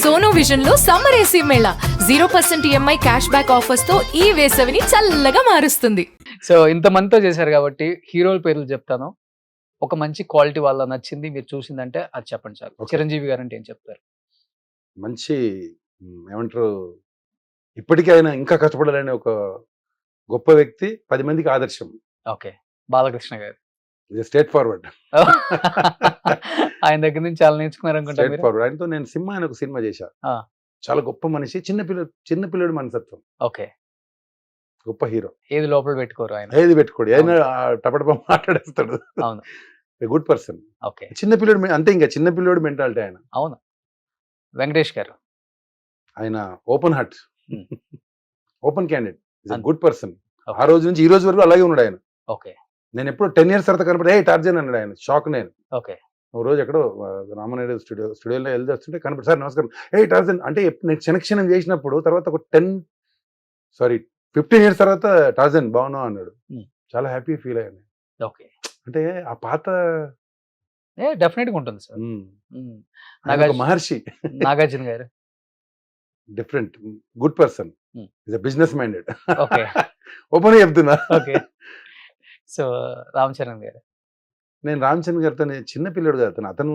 Sono vision లో summer AC Mela 0% EMI cash back offers తో ఈ వేసవిని చల్లగా మారుస్తుంది. సో ఇంతమందితో చేశారు కాబట్టి హీరోల పేర్లు చెప్తాను. ఒక మంచి క్వాలిటీ వాళ్ళ నచ్చింది మీరు చూసిందంటే అది చెప్పండి సార్. Okay. చిరంజీవి గారు అంటే ఏం చెప్తారు? మంచి ఏమంటారు, ఇప్పటికీ ఆయన ఇంకా కష్టపడాలని ఒక గొప్ప వ్యక్తి, 10 మందికి ఆదర్శం. ఓకే, బాలకృష్ణ గారు. ఇది స్ట్రేట్ ఫార్వర్డ్. ఆయన దగ్గర నుంచి చాలా నేర్చుకున్నారు అనుకుంటా స్ట్రేట్ మీరు. ఫార్వర్డ్. ఆయనతో నేను సింహ అని ఒక సినిమా చేశా. ఆ. చాలా గొప్ప మనిషి, చిన్న పిల్లడు మనసత్వం, ఓకే, గొప్ప హీరో. ఏది లోపల పెట్టుకోరు ఆయన. ఏది పెట్టుకోడు, ఆయన టపటప మాట్లాడేస్తాడు. అవును. Good person. ఓకే, చిన్న పిల్లడు అంతే, ఇంకా చిన్న పిల్లడు మెంటాలిటీ ఆయన. అవును. వెంకటేష్ గారు. ఆయన open heart, Hmm. Open candidate, And- good person. Okay. ఆ రోజు నుంచి ఈ రోజు వరకు అలాగే ఉన్నాడు ఆయన. ఓకే, నేను ఎప్పుడు 10 years తర్వాత కనపడే టార్జన్ అన్నాడు ఆయన. షాక్ నేను. ఓకే, ఒక రోజు ఎక్కడో రామనాయుడు స్టూడియోలో వెళ్ళి వస్తుంటే కనపడి, సార్ నమస్కారం, టార్జన్ అంటే నేను క్షణక్షణం చేసినప్పుడు తర్వాత ఒక 15 years తర్వాత టార్జన్ బాగున్నావు అన్నాడు. Hmm. చాలా హ్యాపీ ఫీల్ అయ్యాను. ఓకే. అంటే ఆ పాత డెఫినెట్ గా ఉంటుంది సార్. ఆయన ఒక మహర్షి, నాగార్జున గారు. Different, good person, Hmm. Is business minded. Okay. Open చెప్తున్నా. ఓకే. సో రామ్ చరణ్ గారు. నేను రామ్ చరణ్ గారితో చిన్న పిల్లడు కదా అతను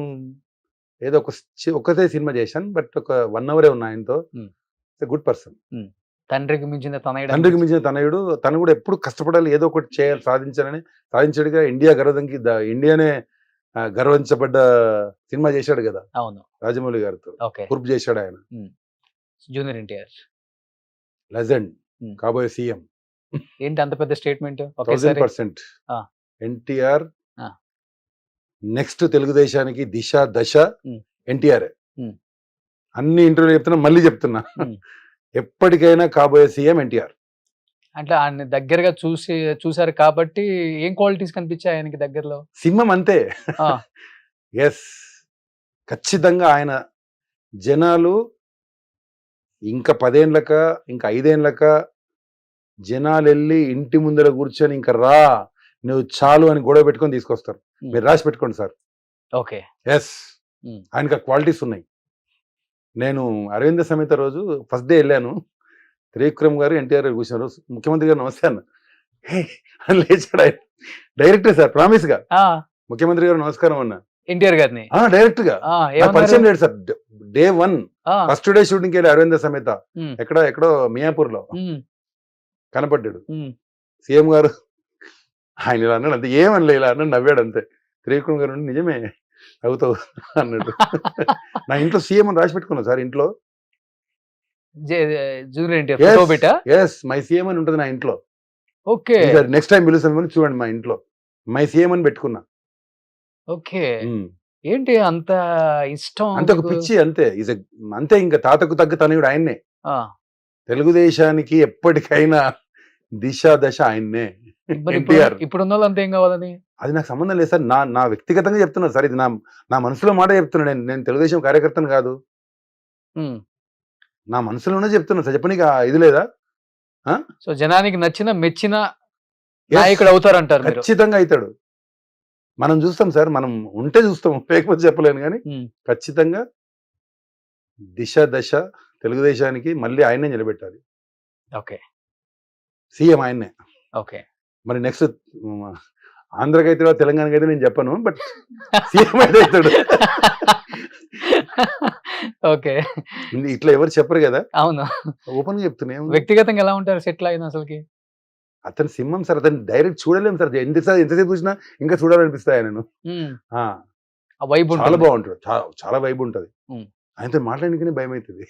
ఏదో ఒకటే సినిమా చేశాను, బట్ ఒక 1 hour ఉన్నా ఆయనతో. Hmm. Good person. తండ్రికి మించిన తనయుడు. తండ్రికి మించిన తనయుడు. తను కూడా ఎప్పుడు కష్టపడాలి, ఏదో ఒకటి చేయాలి, సాధించాడుగా. ఇండియా గర్వదంకి ఇండియానే గర్వించబడ్డ సినిమా చేశాడు కదా అవును. రాజమౌళి గారితో. ఓకే. కుర్పు చేశాడు ఆయన. జూనియర్ ఎన్టీఆర్. Legend, Hmm. కాబోయే సీఎం. ఏంటి అంత పెద్ద స్టేట్మెంట్? 1000%. ఆ. ఎన్టీఆర్ ఆ. నెక్స్ట్ తెలుగుదేశానికి దిశ దశ Hmm. ఎన్టీఆర్. Hmm. అన్ని ఇంటర్వ్యూలు చెప్తున్నా, మళ్ళీ చెప్తున్నా, Hmm. ఎప్పటికైనా కాబోయే సీఎం ఎన్టీఆర్. అంటే ఆయన దగ్గరగా చూసారు కాబట్టి ఏం క్వాలిటీస్ కనిపించాయి ఆయనకి దగ్గరలో? సింహం అంతే. ఆ. ఎస్, ఖచ్చితంగా ఆయన జనాలు ఇంకా 10 ఏళ్ళక ఇంకా 5 ఏళ్ళక జనాలు వెళ్ళి ఇంటి ముందర కూర్చొని ఇంకా రా నువ్వు చాలు అని గొడవ పెట్టుకొని తీసుకొస్తారు. Hmm. మీరు రాసి పెట్టుకోండి సార్. ఓకే. Yes, Hmm. ఆయనకి క్వాలిటీస్ ఉన్నాయి. నేను అరవింద సమేత రోజు ఫస్ట్ డే వెళ్ళాను. త్రివిక్రమ్ గారు ఎన్టీఆర్ గారు కూర్చున్నారు. ముఖ్యమంత్రి గారు నమస్తే అన్న. హే అని లేచాడు ఆయన. డైరెక్టే సార్, ప్రామిస్ గా ముఖ్యమంత్రి గారు నమస్కారం అన్న. ఎన్టీఆర్ గారిని డైరెక్ట్ గా నాకు పరిచయం లేదు sir. Day 1 first day shooting వెళ్ళి అరవింద సమేత ఎక్కడో మియాపూర్ లో కనపడ్డాడు. సీఎం గారు ఆయన ఇలా అన్నాడు అంతే, ఏమనలే, ఇలా అన్నాడు, నవ్వాడు అంతే. త్రివిక్రమ్ గారు నిజమే అవుతావు అన్నాడు. నా ఇంట్లో సీఎం అని రాసి పెట్టుకున్నా సార్ ఇంట్లో. జూనియర్ ఎన్టీఆర్ ఫోటో పెట్టా. ఎస్, మై సీఎం అని ఉంటుంది నా ఇంట్లో. ఓకే. నెక్స్ట్ టైం పిలుస్తామని చూడండి, మా ఇంట్లో మై సీఎం అని పెట్టుకున్నా. ఓకే. ఏంటి అంత ఇష్టం? అంతే, ఒక పిచ్చి అంతే. అంతే, ఇంకా తాతకు తగ్గ తనయుడు ఆయన్నే. ఆ. తెలుగుదేశానికి ఎప్పటికైనా దిశ దశ ఆయన్నే. మరి ఎన్టీఆర్. ఇప్పుడున్న వాళ్ళు అంత ఏం కావాలని? అది నాకు సంబంధం లేదు సార్. నా వ్యక్తిగతంగా చెప్తున్నా సార్, ఇది నా మనసులో మాట చెప్తున్నా. నేను తెలుగుదేశం కార్యకర్తను కాదు, నా మనసులోనే చెప్తున్నా సార్. చెప్పనీకి ఇది లేదా? సో జనానికి నచ్చిన మెచ్చిన Yes. నాయకుడు అవుతారంటారు మీరు? ఖచ్చితంగా అవుతాడు. మనం చూస్తాం సార్, మనం ఉంటే చూస్తాం, లేకపోతే చెప్పలేను. కానీ ఖచ్చితంగా దిశ దశ తెలుగుదేశానికి మళ్ళీ ఆయన్నే నిలబెట్టాలి. ఓకే. సీఎం ఆయన్నే. ఓకే. మరి నెక్స్ట్ ఆంధ్రకైతే తెలంగాణకి అయితే నేను చెప్పను, బట్ సీఎం అయితే అవుతాడు. ఓకే. ఇట్లా ఎవరు చెప్పరు కదా. అవును. ఓపెన్ గా చెప్తున్నా. వ్యక్తిగతంగా ఎలా ఉంటారు సెటిల్ అయిన అసలుకి? అతను సింహం సార్, అతను డైరెక్ట్ చూడలేము సార్. ఎంతసేపు చూసినా ఇంకా చూడాలనిపిస్తాయి ఆయనను. వైబ్ చాలా బాగుంటాడు, చాలా వైబ్ ఉంటది. ఆయనతో మాట్లాడడానికి భయం అవుతుంది.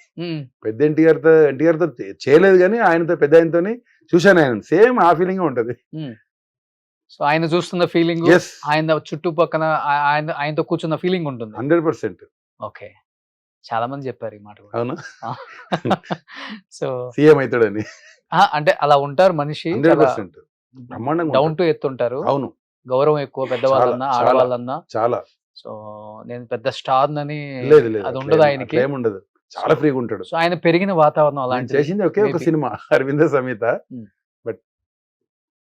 పెద్ద ఎన్టీఆర్తో చేయలేదు, కానీ ఆయనతో పెద్ద ఆయనతో చూశాను. ఆయన సేమ్ ఆ ఫీలింగ్ ఉంటది. సో ఆయన చూస్తున్న ఫీలింగ్, ఎస్, ఆయన చుట్టుపక్కన ఆయనతో కూర్చున్న ఫీలింగ్ ఉంటుంది. 100%. ఓకే. చాలా మంది చెప్పారు ఈ మాట కూడా. అవునా? సో సీఎం అవుతాడని అంటే అలా ఉంటారు మనిషి. 100% బ్రహ్మాండంగా డౌన్ టు ఎత్తుంటారు. అవును, గౌరవం ఎక్కువ, పెద్దవాళ్ళన్నా ఆడవాళ్ళన్నా. చాలా. సో నేను పెద్ద స్టార్ అని లేదు, అది ఉండదు ఆయనకి. ఏముండదు, చాలా ఫ్రీగా ఉంటాడు. సో ఆయన పెరిగిన వాతావరణం అలాంటి. చేసింది ఒకే ఒక cinema, Aravinda Sametha. But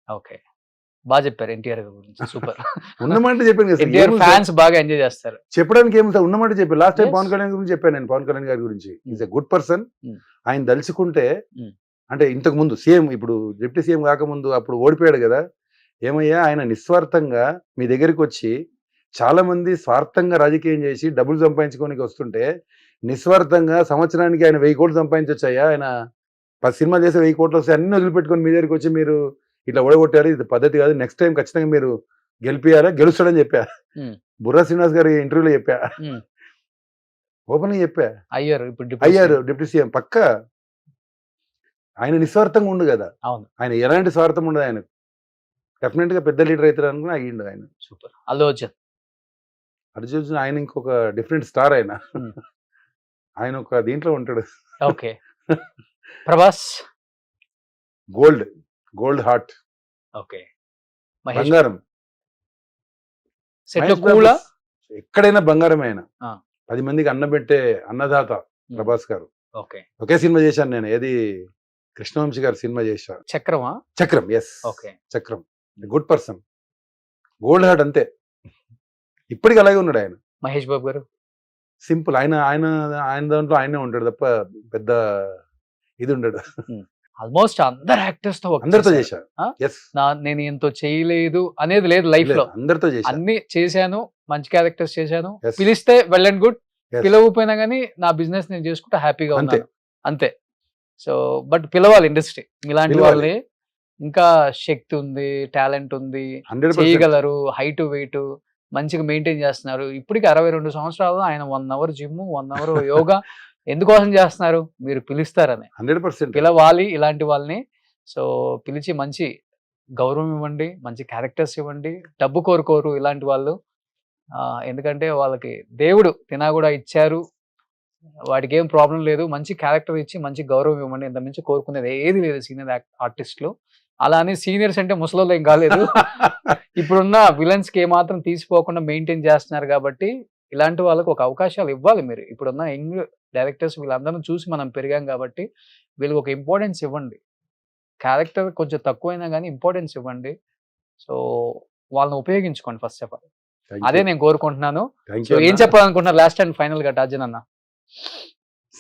okay. బాగా చెప్పారు ఎన్టీఆర్ గురించి, సూపర్. ఉన్నమాట చెప్పాను కదా సార్, ఎన్టీఆర్ ఏముంది సార్? ఫ్యాన్స్ బాగా ఎంజాయ్ చేస్తారు. చెప్పడానికి ఏమి సార్, ఉన్నమాట చెప్పాను. Last time Yes. Pawan Kalyan గురించి చెప్పాను నేను, పవన్ కళ్యాణ్ గారి గురించి. Is a good person. Mm. ఆయన దలుచుకుంటే Mm. అంటే ఇంతకు ముందు సీఎం, ఇప్పుడు డిప్యూటీ సీఎం కాకముందు అప్పుడు ఓడిపోయాడు కదా, ఏమయ్యా ఆయన నిస్వార్థంగా మీ దగ్గరికి వచ్చి, చాలా మంది స్వార్థంగా రాజకీయం చేసి డబ్బులు సంపాదించుకోనికి వస్తుంటే నిస్వార్థంగా సంవత్సరానికి ఆయన 1000 కోట్లు సంపాదించొచ్చాయా, ఆయన 10 సినిమాలు చేసి 1000 కోట్లు వస్తే అన్ని వదిలిపెట్టుకొని మీ దగ్గరికి వచ్చి మీరు ఇట్లా ఓడగొట్టారు, ఇది పద్ధతి కాదు, నెక్స్ట్ టైం ఖచ్చితంగా మీరు గెలిపియారా, గెలుస్తాడని చెప్పా. Mm. బుర్రా శ్రీనివాస్ గారి ఇంటర్వ్యూలో చెప్పా, Mm. ఓపెన్ గా చెప్పా. అయ్యారు ఇప్పుడు అయ్యారు డిప్యూటీ సీఎం పక్క. ఆయన నిస్వార్థంగా ఉండు కదా, అవును, ఆయన ఎలాంటి స్వార్థం ఉండదు ఆయన. డెఫినెట్ గా పెద్ద లీడర్ అవుతారు అనుకుని అయ్యిండు ఆయన. సూపర్. అల్లు అర్జున్. అర్జున్ ఆయన ఇంకొక డిఫరెంట్ స్టార్ ఆయన. Hmm. ఆయన ఒక దీంట్లో ఉంటాడు. Okay. Prabhas. Gold heart, okay. Mahesh బంగారం. సెట్ మహేష్ కూలా. బాబు ఎక్కడైనా బంగారం ఆయన. ఆ. 10 మందికి అన్నబెట్టే అన్నదాత ప్రభాస్ గారు. ఓకే. ఒకే సినిమా చేశాను నేను, ఏది కృష్ణవంశీ గారి సినిమా చేశాను, చక్రమా. Chakram. Yes, okay. Chakram. Good person, gold heart అంతే. ఇప్పటికి అలాగే ఉన్నాడు ఆయన. మహేష్ బాబు గారు. సింపుల్. ఆయన ఆయన ఆయన దాంట్లో ఆయనే ఉంటాడు తప్ప పెద్ద ఇది ఉండడు. ఆల్మోస్ట్ అందరు యాక్టర్స్ తో అందరితో చేశాను. ఎస్, నేను ఎంతో చేయలేదు అనేది లేదు లైఫ్ లో. అందరితో చేశాను. అన్ని చేశాను, మంచి క్యారెక్టర్స్ చేశాను. Yes. పిలిస్తే వెల్ అండ్ గుడ్, Yes. పిలవకపోయినా కానీ నా బిజినెస్ నేను చేసుకుంటా హ్యాపీగా అంతే. ఉన్నాను, అంతే. సో బట్ పిలవాలి ఇండస్ట్రీ ఇలాంటి పిలవాలి. వాళ్ళని. ఇంకా శక్తి ఉంది, టాలెంట్ ఉంది, 100% చేయగలరు, హైట్ వెయిట్ మంచిగా మెయింటైన్ చేస్తున్నారు. ఇప్పటికి 62 సంవత్సరాలు ఆయన 1 అవర్ జిమ్, 1 అవర్ యోగా ఎందుకోసం చేస్తున్నారు? మీరు పిలుస్తారని. 100% పిలవాలి ఇలాంటి వాళ్ళని. సో పిలిచి మంచి గౌరవం ఇవ్వండి, మంచి క్యారెక్టర్స్ ఇవ్వండి. డబ్బు కోరుకోరు ఇలాంటి వాళ్ళు. ఎందుకంటే వాళ్ళకి దేవుడు తినా కూడా ఇచ్చారు, వాటికి ఏం ప్రాబ్లం లేదు. మంచి క్యారెక్టర్ ఇచ్చి మంచి గౌరవం ఇవ్వండి. ఇంత మించి కోరుకునేది ఏది లేదు సీనియర్ ఆర్టిస్టులు. అలా అని సీనియర్స్ అంటే ముసలోళ్ళు ఏం కాలేదు. ఇప్పుడున్న విలన్స్ కి ఏమాత్రం తీసిపోకుండా మెయింటైన్ చేస్తున్నారు కాబట్టి ఇలాంటి వాళ్ళకి ఒక అవకాశాలు ఇవ్వాలి మీరు. ఇప్పుడున్న యంగ్ డైరెక్టర్స్ వీళ్ళందరం చూసి మనం పెరిగాం కాబట్టి వీళ్ళకి ఒక ఇంపార్టెన్స్ ఇవ్వండి. క్యారెక్టర్ కొంచెం తక్కువైనా కానీ ఇంపార్టెన్స్ ఇవ్వండి. సో వాళ్ళని ఉపయోగించుకోండి ఫస్ట్ ఆఫ్ ఆల్. Thank అదే you. నేను కోరుకుంటున్నాను. Thank సో you ఏం అన్న. చెప్పాలనుకుంటున్నారు లాస్ట్ అండ్ ఫైనల్ గా అర్జున్ అన్న?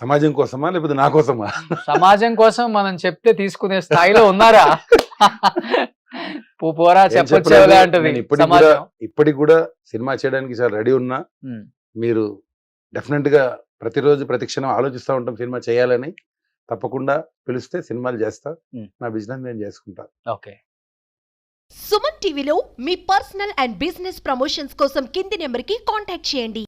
సమాజం కోసమా లేకపోతే నా కోసమా? సమాజం కోసం మనం చెప్తే తీసుకునే స్థాయిలో ఉన్నారా? పోరా ఏం చెప్పొచ్చేవలే చెప్పలేదు. అంటది నేను సమాజం. ఇప్పటికి కూడా సినిమా చేయడానికి చాలా రెడీ ఉన్నా. ఉమ్, మీరు డెఫినెట్ గా ప్రతిరోజు ప్రతి క్షణం ఆలోచిస్తూ ఉంటాం సినిమా చేయాలని. తప్పకుండా పిలిస్తే సినిమాలు చేస్తా. Hmm. నా బిజినెస్ నేను చేసుకుంటా. ఓకే. సుమన్ టీవీలో మీ పర్సనల్ అండ్ బిజినెస్ ప్రమోషన్స్ కోసం కింది నెంబర్కి కాంటాక్ట్ చేయండి.